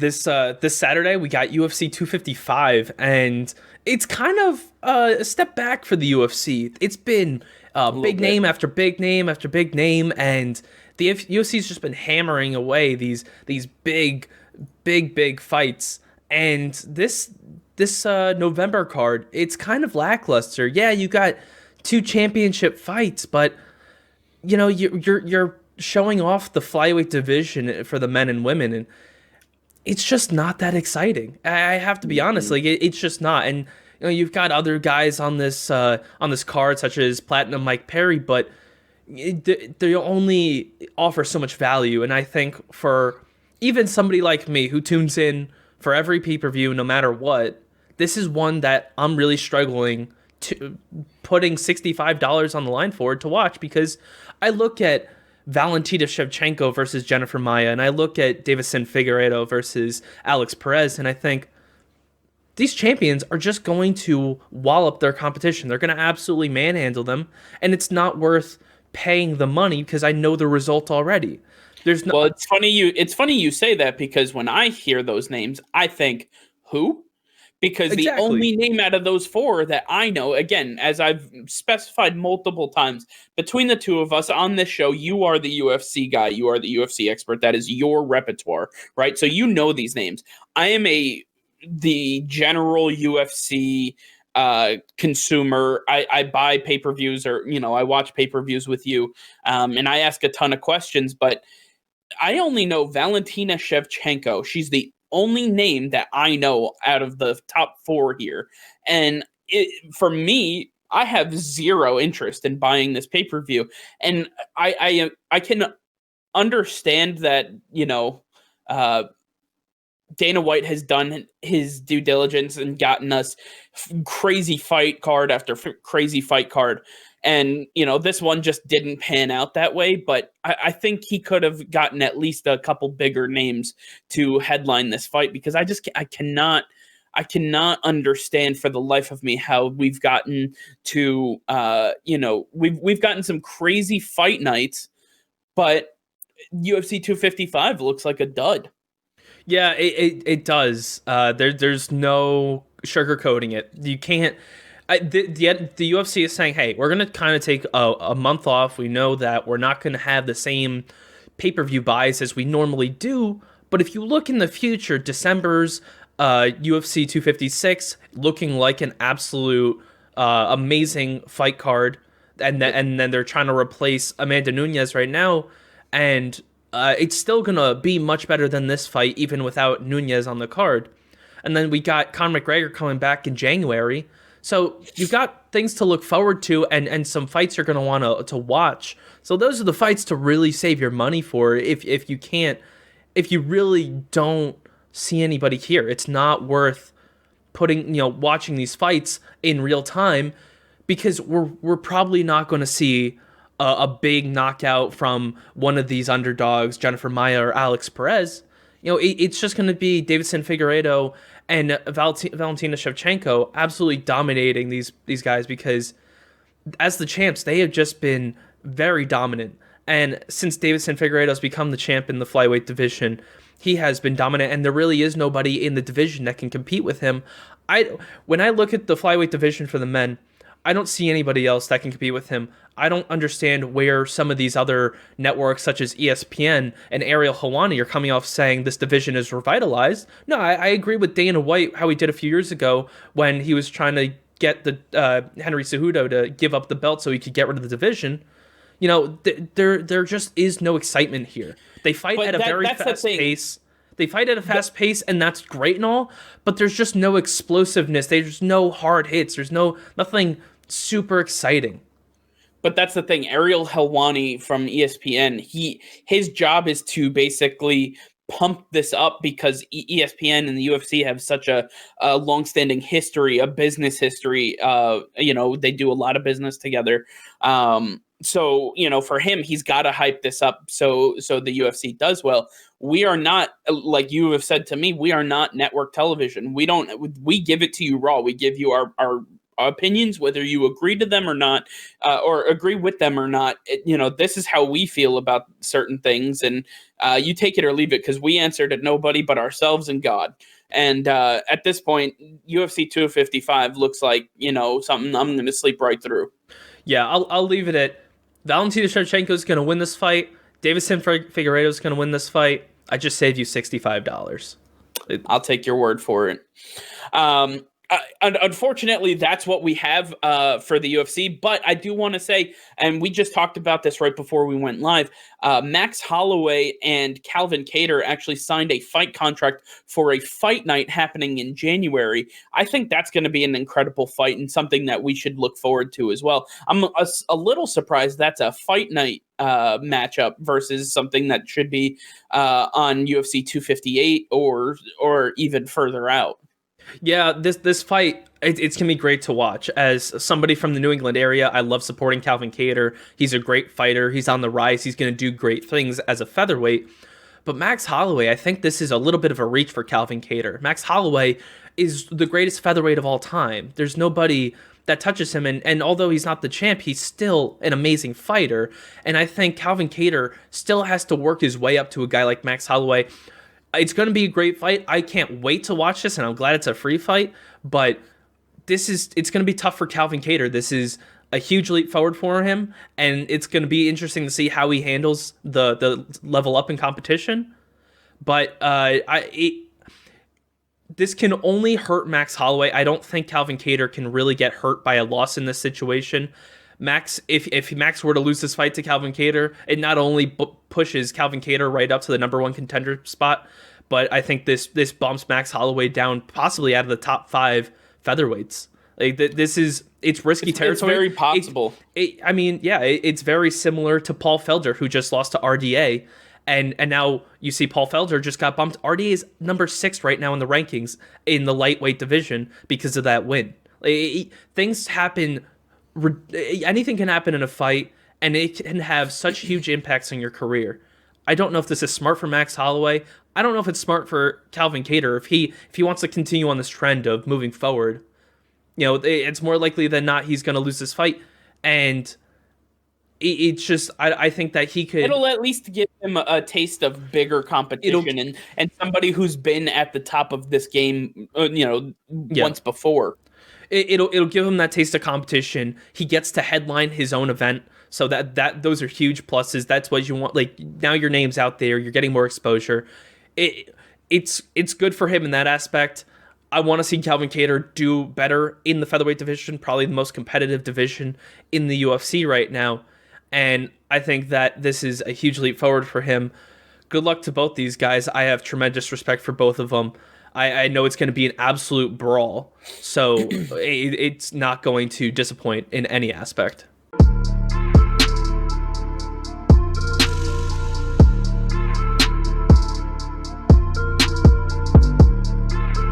this Saturday we got UFC 255, and it's kind of a step back for the UFC. It's been A little big bit. name after big name after big name, and the UFC's just been hammering away these big fights. And this November card, it's kind of lackluster. Yeah, you got two championship fights, but you're showing off the flyweight division for the men and women, and it's just not that exciting. I have to be honest, Mm-mm. like it's just not. And you've got other guys on this card, such as Platinum Mike Perry, but they only offer so much value. And I think for even somebody like me who tunes in for every pay per view, no matter what, this is one that I'm really struggling to putting $65 on the line for to watch, because I look at Valentina Shevchenko versus Jennifer Maia, and I look at Davison Figueiredo versus Alex Perez, and I think these champions are just going to wallop their competition. They're going to absolutely manhandle them, and it's not worth paying the money because I know the result already. There's no Well, it's funny you say that because when I hear those names, I think who? Because the exactly. only name out of those four that I know, again, as I've specified multiple times, between the two of us on this show, you are the UFC guy, you are the UFC expert. That is your repertoire, right? So you know these names. I am the general UFC consumer. I buy pay-per-views, or I watch pay-per-views with you, and I ask a ton of questions, but I only know Valentina Shevchenko. She's the only name that I know out of the top four here. And for me, I have zero interest in buying this pay per view. And I can understand that, uh, Dana White has done his due diligence and gotten us crazy fight card after crazy fight card. And, this one just didn't pan out that way. But I think he could have gotten at least a couple bigger names to headline this fight, because I cannot understand for the life of me how we've gotten to, we've gotten some crazy fight nights, but UFC 255 looks like a dud. Yeah, it does. There's no sugarcoating it. You can't. The UFC is saying, hey, we're gonna kind of take a month off. We know that we're not gonna have the same pay per view buys as we normally do. But if you look in the future, December's UFC 256 looking like an absolute amazing fight card, and then they're trying to replace Amanda Nunes right now, and it's still gonna be much better than this fight, even without Nunes on the card. And then we got Conor McGregor coming back in January, so you've got things to look forward to, and some fights you're gonna want to watch. So those are the fights to really save your money for. If you really don't see anybody here, it's not worth putting watching these fights in real time, because we're probably not going to see a big knockout from one of these underdogs, Jennifer Maia or Alex Perez. It's just going to be Davison Figueiredo and Valentina Shevchenko absolutely dominating these guys, because as the champs, they have just been very dominant. And since Davison Figueiredo has become the champ in the flyweight division, he has been dominant, and there really is nobody in the division that can compete with him. When I look at the flyweight division for the men, I don't see anybody else that can compete with him. I don't understand where some of these other networks, such as ESPN and Ariel Helwani, are coming off saying this division is revitalized. No, I agree with Dana White, how he did a few years ago when he was trying to get the Henry Cejudo to give up the belt so he could get rid of the division. There just is no excitement here. They fight But at a very that's the fast thing. pace. They fight at a fast pace, and that's great and all, but there's just no explosiveness. There's no hard hits. There's nothing super exciting. But that's the thing. Ariel Helwani from ESPN, his job is to basically pump this up because ESPN and the UFC have such a long-standing history, a business history. They do a lot of business together. So for him, he's got to hype this up so the UFC does well. We are not, like you have said to me, we are not network television. We give it to you raw. We give you opinions, whether you agree to them or not, or agree with them or not. This is how we feel about certain things, and you take it or leave it, because we answer to nobody but ourselves and God. And at this point, UFC 255 looks like, something I'm going to sleep right through. Yeah, I'll leave it at Valentina Shevchenko is going to win this fight. Davison Figueiredo is going to win this fight. I just saved you $65. I'll take your word for it. Unfortunately, that's what we have for the UFC. But I do want to say, and we just talked about this right before we went live, Max Holloway and Calvin Kattar actually signed a fight contract for a fight night happening in January. I think that's going to be an incredible fight and something that we should look forward to as well. I'm a little surprised that's a fight night matchup versus something that should be on UFC 258 or even further out. Yeah, this fight, it's going to be great to watch. As somebody from the New England area, I love supporting Calvin Kattar. He's a great fighter. He's on the rise. He's going to do great things as a featherweight. But Max Holloway, I think this is a little bit of a reach for Calvin Kattar. Max Holloway is the greatest featherweight of all time. There's nobody that touches him. And although he's not the champ, he's still an amazing fighter. And I think Calvin Kattar still has to work his way up to a guy like Max Holloway. It's going to be a great fight. I can't wait to watch this, and I'm glad it's a free fight. But it's going to be tough for Calvin Kattar. This is a huge leap forward for him, and it's going to be interesting to see how he handles the level up in competition. But this can only hurt Max Holloway. I don't think Calvin Kattar can really get hurt by a loss in this situation. Max, if Max were to lose this fight to Calvin Kattar, it not only pushes Calvin Kattar right up to the number one contender spot, but I think this bumps Max Holloway down possibly out of the top 5 featherweights. Like it's risky territory. It's very possible. It's very similar to Paul Felder, who just lost to RDA, and now you see Paul Felder just got bumped. RDA is number 6 right now in the rankings in the lightweight division because of that win. Things happen. Anything can happen in a fight, and it can have such huge impacts on your career. I don't know if this is smart for Max Holloway. I don't know if it's smart for Calvin Kattar if he wants to continue on this trend of moving forward. It's more likely than not he's going to lose this fight, and it's just I think that he could. It'll at least give him a taste of bigger competition and somebody who's been at the top of this game, once before. It'll give him that taste of competition. He gets to headline his own event, so that those are huge pluses. That's what you want. Like, now your name's out there, you're getting more exposure. It's good for him in that aspect. I want to see Calvin Kattar do better in the featherweight division, probably the most competitive division in the UFC right now. And I think that this is a huge leap forward for him. Good luck to both these guys. I have tremendous respect for both of them. I know it's going to be an absolute brawl, so it's not going to disappoint in any aspect.